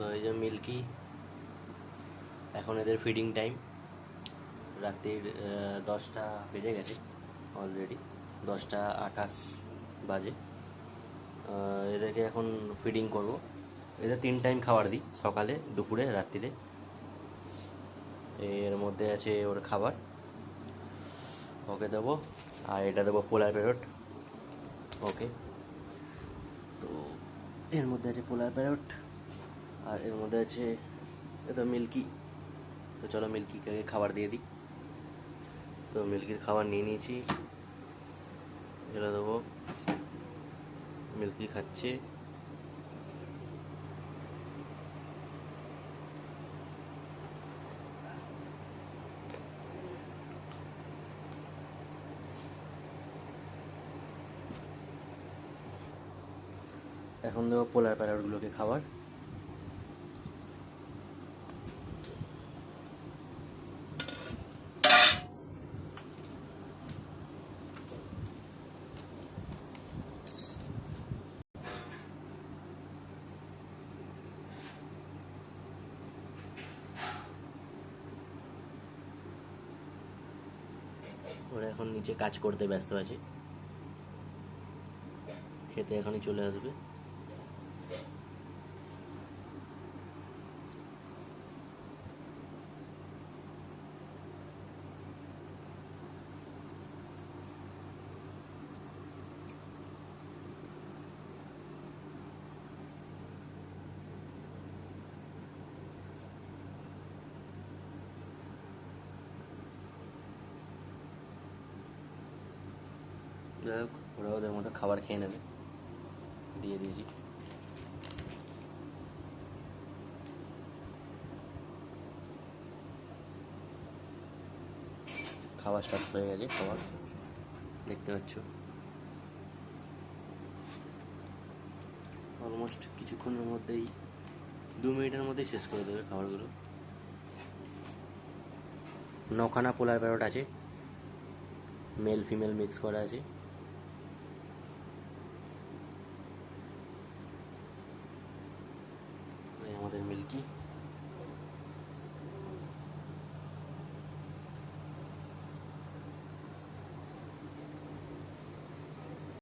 তো এই যে মিল্কি, এখন এদের ফিডিং টাইম। রাত্রির 10টা বেজে গেছে অলরেডি, 10টা 28 বাজে। এদেরকে এখন ফিডিং করব। এদের 3 টাইম খাবার দিই, সকালে, দুপুরে, রাত্রিরে। এর মধ্যে আছে ওর খাবার, ওকে দেবো। আর এটা দেবো পোলার প্যারট, ওকে। তো এর মধ্যে আছে পোলার প্যারট, আর এর মধ্যে আছে এটা মিল্কি। তো চলো মিল্কিকে খাবার দিয়ে দিই। তো মিল্কির খাবার নিয়ে নিয়েছি, এটা দেবো। মিল্কি খাচ্ছে। এখন দেবো পোলার প্যারটগুলোকে খাবার। ওরা এখন নিচে কাজ করতে ব্যস্ত আছে, খেতে এখনই চলে আসবে। যাই হোক, ওরা ওদের মতো খাবার খেয়ে নেবে, দিয়ে দিয়েছি। খাবার স্টার্ট হয়ে গেছে, খাবার দেখতে পাচ্ছ। অলমোস্ট কিছুক্ষণের মধ্যেই, 2 মিনিটের মধ্যেই শেষ করে দেবে খাবারগুলো। 9খানা পোলার প্যারট আছে, মেল ফিমেল মিক্স করা আছে। আমাদের মিল্কি।